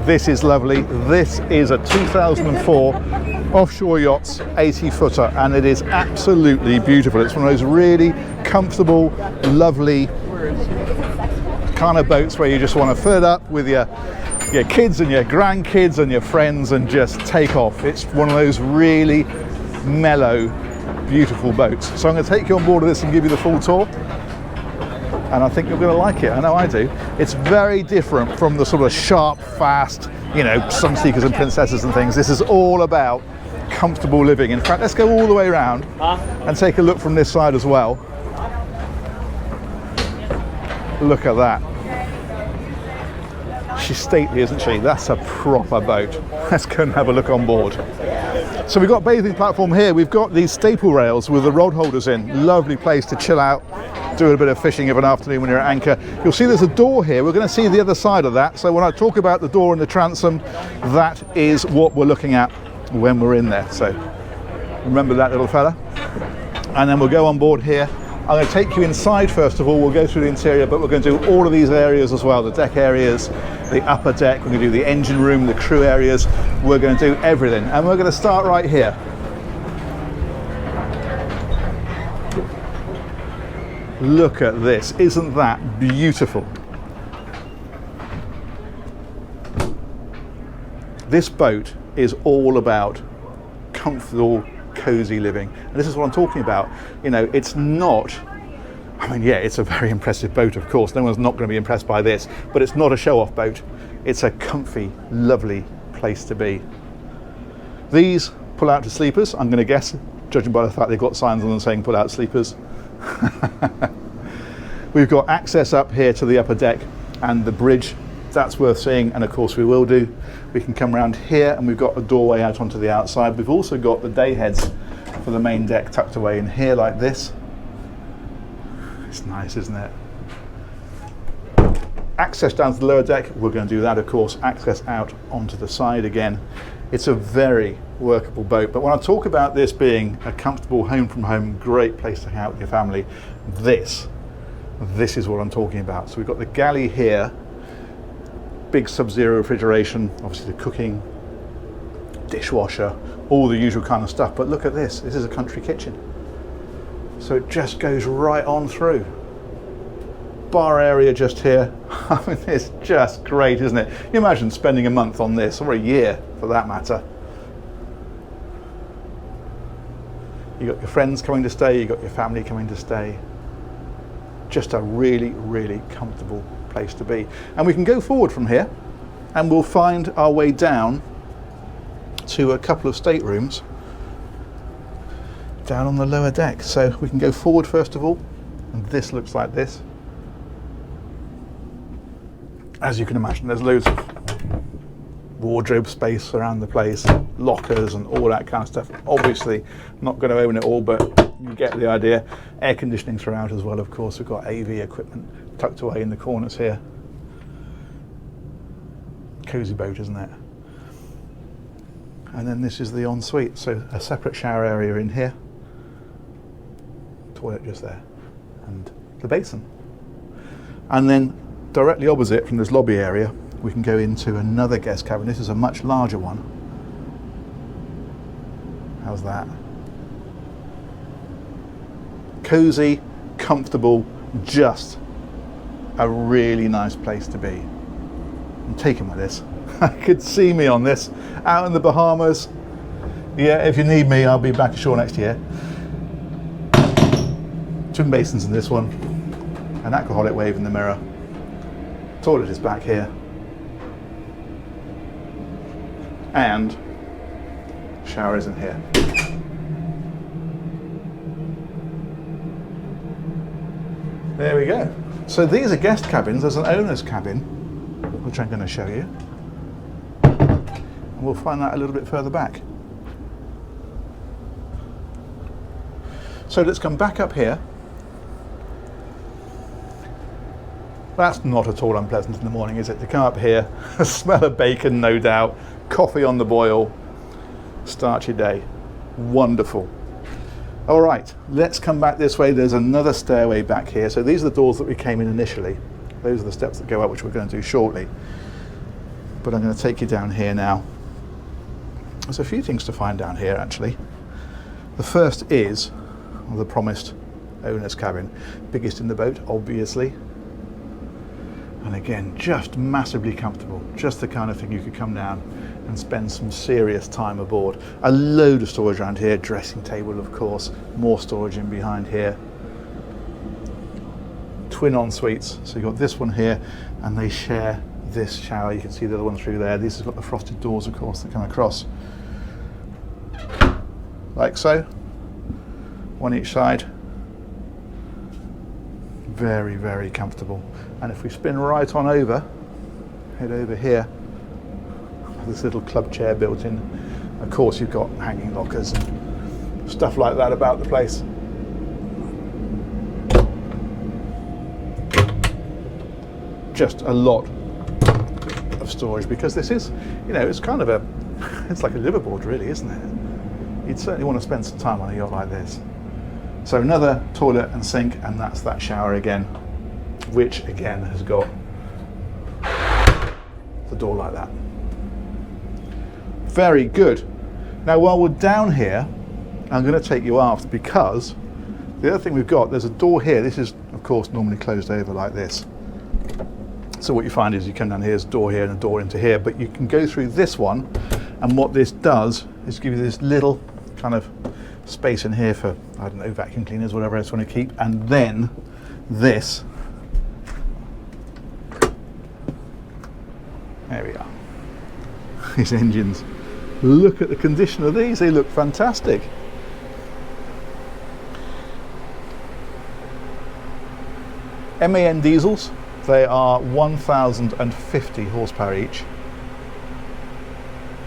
This is lovely. This is a 2004 Offshore Yachts 80-footer, and it is absolutely beautiful. It's one of those really comfortable, lovely kind of boats where you just want to fill it up with your kids and your grandkids and your friends and just take off. It's one of those really mellow, beautiful boats. So I'm going to take you on board of this and give you the full tour, and I think you're going to like it. I know I do. It's very different from the sort of sharp, fast, you know, Sunseekers and Princesses and things. This is all about comfortable living. In fact, let's go all the way around and take a look from this side as well. Look at that. She's stately, isn't she? That's a proper boat. Let's go and have a look on board. So we've got a bathing platform here. We've got these staple rails with the rod holders in. Lovely place to chill out, do a bit of fishing of an afternoon when you're at anchor. You'll see there's a door here. We're going to see the other side of that. So when I talk about the door and the transom, that is what we're looking at when we're in there. So remember that, little fella. And then we'll go on board here. I'm going to take you inside first of all. We'll go through the interior, but we're going to do all of these areas as well. The deck areas, the upper deck, we're going to do the engine room, the crew areas. We're going to do everything. And we're going to start right here. Look at this. Isn't that beautiful? This boat is all about comfortable, cozy living, and this is what I'm talking about. You know, it's not, I mean, yeah, it's a very impressive boat, of course. No one's not going to be impressed by this, but it's not a show-off boat. It's a comfy, lovely place to be. These pull out to sleepers, I'm going to guess, judging by the fact they've got signs on them saying pull out sleepers. We've got access up here to the upper deck and the bridge. That's worth seeing, and of course we will do. We can come around here and we've got a doorway out onto the outside. We've also got the day heads for the main deck tucked away in here like this. It's nice, isn't it? Access down to the lower deck, we're going to do that, of course. Access out onto the side again. It's a very workable boat, but when I talk about this being a comfortable home from home, great place to hang out with your family, this is what I'm talking about. So we've got the galley here, big sub-zero refrigeration, obviously the cooking, dishwasher, all the usual kind of stuff. But look at this, this is a country kitchen. So it just goes right on through. Bar area just here. I mean, it's just great, isn't it? You imagine spending a month on this, or a year for that matter. You got your friends coming to stay, you got your family coming to stay. Just a really, really comfortable place to be. And we can go forward from here and we'll find our way down to a couple of staterooms down on the lower deck. So we can go forward first of all, and this looks like this. As you can imagine, there's loads of wardrobe space around the place, lockers and all that kind of stuff. Obviously not going to own it all, but you get the idea. Air conditioning throughout as well, of course. We've got AV equipment tucked away in the corners here. Cozy boat, isn't it? And then this is the ensuite, so a separate shower area in here, toilet just there, and the basin. And then directly opposite from this lobby area, we can go into another guest cabin. This is a much larger one. How's that? Cozy, comfortable, just a really nice place to be. I'm taken with this. I could see me on this, out in the Bahamas. Yeah, if you need me, I'll be back ashore next year. Twin basins in this one, an AQUAHOLIC wave in the mirror. Toilet is back here. And shower is in here. There we go. So these are guest cabins. There's an owner's cabin, which I'm going to show you. And we'll find that a little bit further back. So let's come back up here. That's not at all unpleasant in the morning, is it? To come up here, smell of bacon, no doubt, coffee on the boil, start your day. Wonderful. All right, let's come back this way. There's another stairway back here. So these are the doors that we came in initially. Those are the steps that go up, which we're going to do shortly. but I'm going to take you down here now. There's a few things to find down here actually. The first is the promised owner's cabin, biggest in the boat obviously, and again just massively comfortable, just the kind of thing you could come down and spend some serious time aboard. A load of storage around here, dressing table of course, more storage in behind here. Twin en-suites, so you've got this one here and they share this shower. You can see the other one through there. This has got the frosted doors of course that come across like so, one each side. Very, very comfortable. And if we spin right on over, head over here, this little club chair built in. Of course you've got hanging lockers and stuff like that about the place. Just a lot of storage because this is, you know, it's kind of a, it's like a liveaboard really, isn't it? You'd certainly want to spend some time on a yacht like this. So another toilet and sink, and that's that shower again, which again has got the door like that. Very good. Now while we're down here, I'm going to take you aft because the other thing we've got, there's a door here. This is of course normally closed over like this. So what you find is you come down here, there's a door here and a door into here, but you can go through this one, and what this does is give you this little kind of space in here for, I don't know, vacuum cleaners, whatever else you want to keep, and then this, there we are, these engines. Look at the condition of these, they look fantastic. MAN diesels, they are 1,050 horsepower each.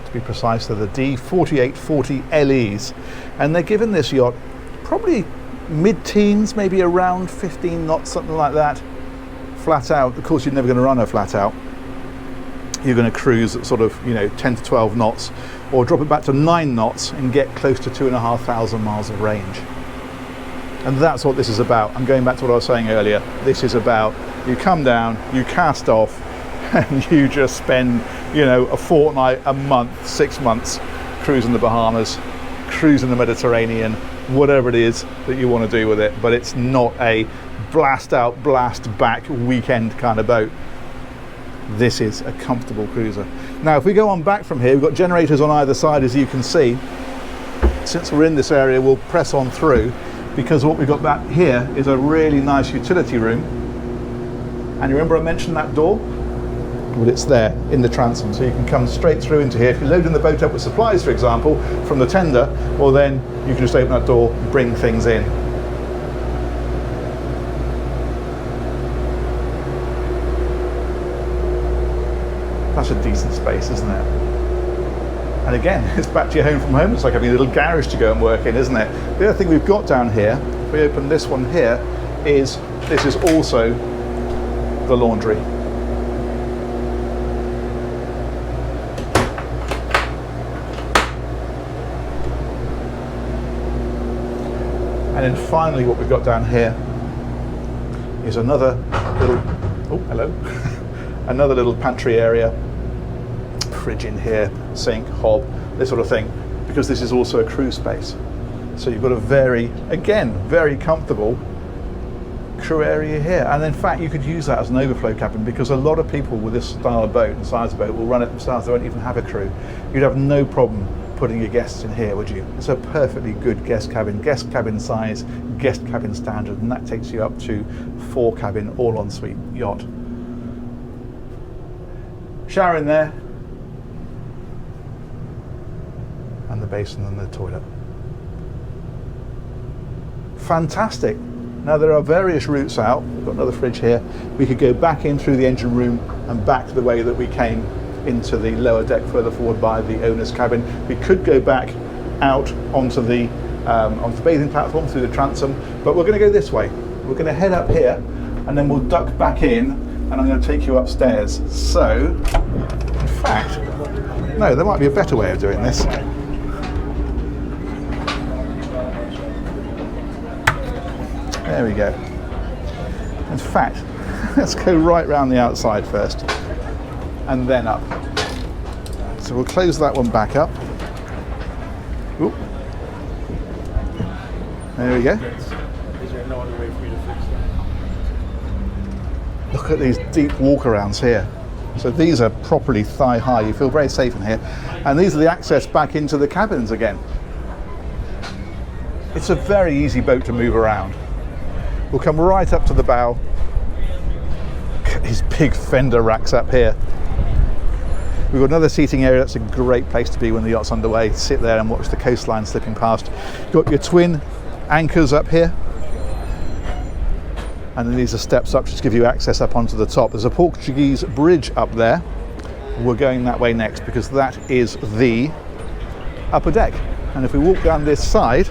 To be precise, they're the D4840 LEs, and they're given this yacht probably mid-teens, maybe around 15 knots, something like that, flat out. Of course, you're never going to run her flat out. You're going to cruise at sort of, you know, 10 to 12 knots, or drop it back to 9 knots and get close to 2,500 miles of range. And that's what this is about. I'm going back to what I was saying earlier. This is about, you come down, you cast off, and you just spend, you know, a fortnight, a month, 6 months cruising the Bahamas, cruising the Mediterranean, whatever it is that you want to do with it. But it's not a blast out, blast back weekend kind of boat. This is a comfortable cruiser. Now if we go on back from here, we've got generators on either side, as you can see. Since we're in this area, we'll press on through, because what we've got back here is a really nice utility room. And you remember I mentioned that door? Well, it's there in the transom, so you can come straight through into here. If you're loading the boat up with supplies, for example, from the tender, well then you can just open that door, bring things in. That's a decent space, isn't it? And again, it's back to your home from home. It's like having a little garage to go and work in, isn't it? The other thing we've got down here, if we open this one here, is this is also the laundry. And then finally what we've got down here is another little, oh hello, another little pantry area, fridge in here, sink, hob, this sort of thing, because this is also a crew space. So you've got a very, again, very comfortable crew area here. And in fact, you could use that as an overflow cabin, because a lot of people with this style of boat and size of boat will run it themselves. They won't even have a crew. You'd have no problem putting your guests in here, would you? It's a perfectly good guest cabin size, guest cabin standard, and that takes you up to 4 cabin, all ensuite yacht. Shower in there, and the basin and the toilet. Fantastic. Now there are various routes out. We've got another fridge here. We could go back in through the engine room and back the way that we came into the lower deck further forward by the owner's cabin. We could go back out onto the bathing platform through the transom, but we're going to go this way. We're going to head up here and then we'll duck back in, and I'm going to take you upstairs. So, in fact, no, there might be a better way of doing this. There we go. In fact, let's go right round the outside first and then up. So we'll close that one back up. Ooh. There we go. Is there no other way for you to fix that? Look at these deep walkarounds here. So these are properly thigh high. You feel very safe in here. And these are the access back into the cabins again. It's a very easy boat to move around. We'll come right up to the bow. Look at these big fender racks up here. We've got another seating area. That's a great place to be when the yacht's underway. Sit there and watch the coastline slipping past. You've got your twin anchors up here. And then these are steps up just to give you access up onto the top. There's a Portuguese bridge up there. We're going that way next because that is the upper deck. And if we walk down this side,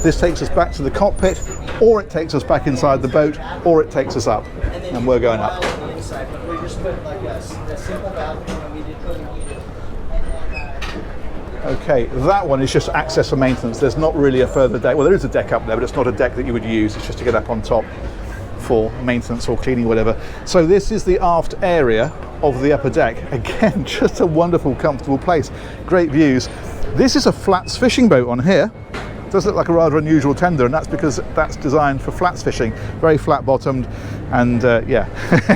this takes us back to the cockpit, or it takes us back inside the boat, or it takes us up. And we're going up. Okay, that one is just access for maintenance. There's not really a further deck. Well, there is a deck up there, but it's not a deck that you would use. It's just to get up on top for maintenance or cleaning, whatever. So this is the aft area of the upper deck. Again, just a wonderful, comfortable place. Great views. This is a flats fishing boat on here. It does look like a rather unusual tender, and that's because that's designed for flats fishing. Very flat bottomed, and yeah,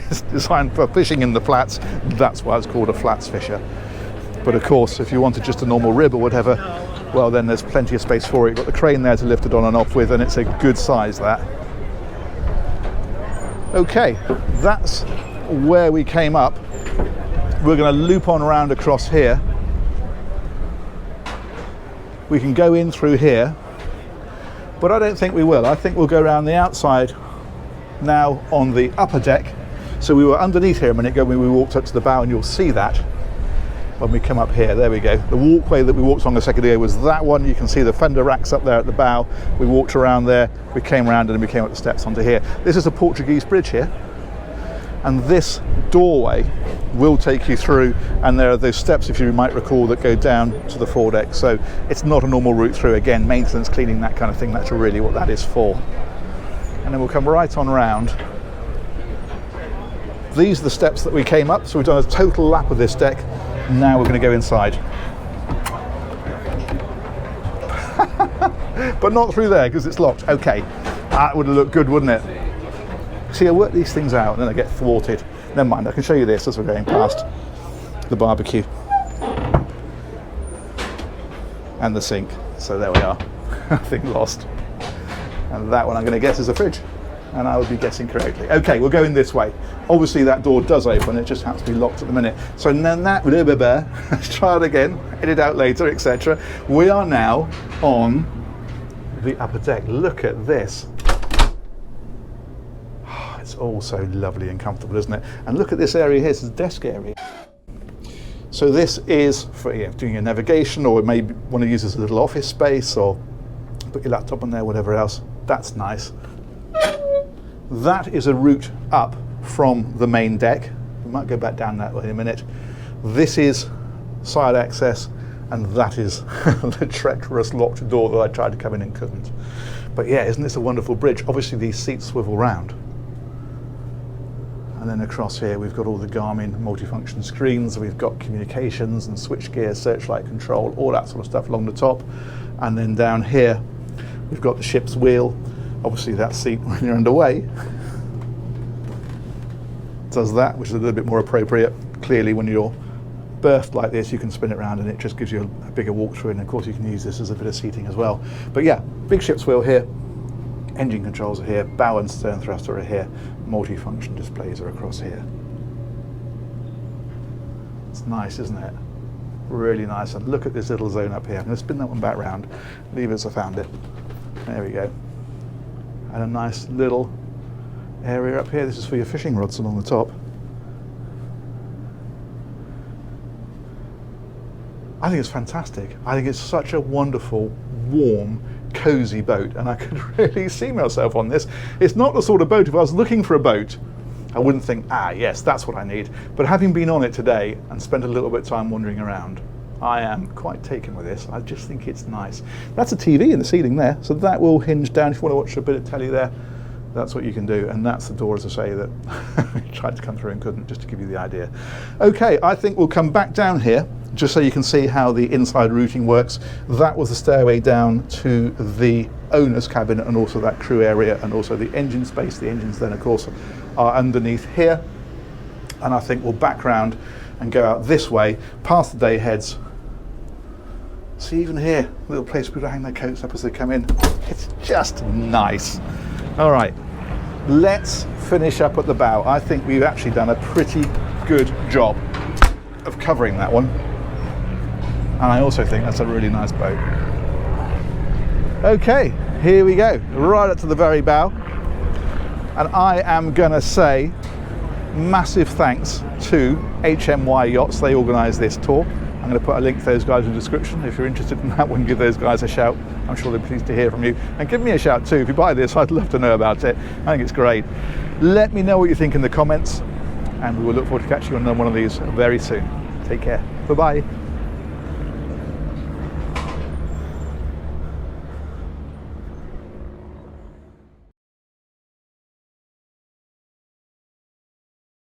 it's designed for fishing in the flats. That's why it's called a flats fisher. But of course, if you wanted just a normal rib or whatever, well, then there's plenty of space for it. You've got the crane there to lift it on and off with, and it's a good size, that. Okay, that's where we came up. We're going to loop on around across here. We can go in through here, but I don't think we will. I think we'll go around the outside now on the upper deck. So we were underneath here a minute ago when we walked up to the bow, and you'll see that when we come up here. There we go. The walkway that we walked on a second ago was that one. You can see the fender racks up there at the bow. We walked around there, we came around, and then we came up the steps onto here. This is a Portuguese bridge here, and this doorway will take you through, and there are those steps, if you might recall, that go down to the foredeck. So it's not a normal route through. Again, maintenance, cleaning, that kind of thing. That's really what that is for. And then we'll come right on round. These are the steps that we came up. So we've done a total lap of this deck. Now we're going to go inside. But not through there because it's locked. Okay, that would have looked good, wouldn't it? See, I work these things out and then I get thwarted. Never mind, I can show you this as we're going past the barbecue and the sink. So there we are. Nothing lost. And that one I'm going to guess is a fridge. And I would be guessing correctly. Okay, we're going this way. Obviously that door does open, it just happens to be locked at the minute. So then that, let's try it again, edit out later, etc. We are now on the upper deck. Look at this. It's all so lovely and comfortable, isn't it? And look at this area here, this is the desk area. So this is for doing your navigation, or maybe want to use this as a little office space, or put your laptop on there, whatever else. That's nice. That is a route up from the main deck. We might go back down that way in a minute. This is side access, and that is the treacherous locked door that I tried to come in and couldn't. But yeah, isn't this a wonderful bridge? Obviously these seats swivel round. And then across here we've got all the Garmin multifunction screens. We've got communications and switchgear, searchlight control, all that sort of stuff along the top. And then down here we've got the ship's wheel. Obviously that seat when you're underway does that, which is a little bit more appropriate. Clearly when you're berthed like this you can spin it around and it just gives you a bigger walkthrough, and of course you can use this as a bit of seating as well. But yeah, big ship's wheel here, engine controls are here, bow and stern thruster are here, multi-function displays are across here. It's nice, isn't it? Really nice. And look at this little zone up here. I'm going to spin that one back round, leave it as I found it. There we go. And a nice little area up here. This is for your fishing rods along the top. I think it's fantastic. I think it's such a wonderful, warm, cozy boat, and I could really see myself on this. It's not the sort of boat, if I was looking for a boat, I wouldn't think, yes, that's what I need. But having been on it today and spent a little bit of time wandering around, I am quite taken with this. I just think it's nice. That's a TV in the ceiling there, so that will hinge down if you want to watch a bit of telly there. that's what you can do, and that's the door, as I say, that we tried to come through and couldn't, just to give you the idea. Okay, I think we'll come back down here just so you can see how the inside routing works. That was the stairway down to the owner's cabin, and also that crew area, and also the engine space. The engines then, of course, are underneath here, and I think we'll back round and go out this way, past the day heads. See, even here, a little place for people to hang their coats up as they come in. It's just nice. All right, let's finish up at the bow. I think we've actually done a pretty good job of covering that one. And I also think that's a really nice boat. Okay, here we go, right up to the very bow. And I am gonna say massive thanks to HMY Yachts. They organised this tour. I'm going to put a link to those guys in the description. If you're interested in that one, give those guys a shout. I'm sure they'll be pleased to hear from you. And give me a shout too. If you buy this, I'd love to know about it. I think it's great. Let me know what you think in the comments, and we will look forward to catching you on one of these very soon. Take care. Bye-bye.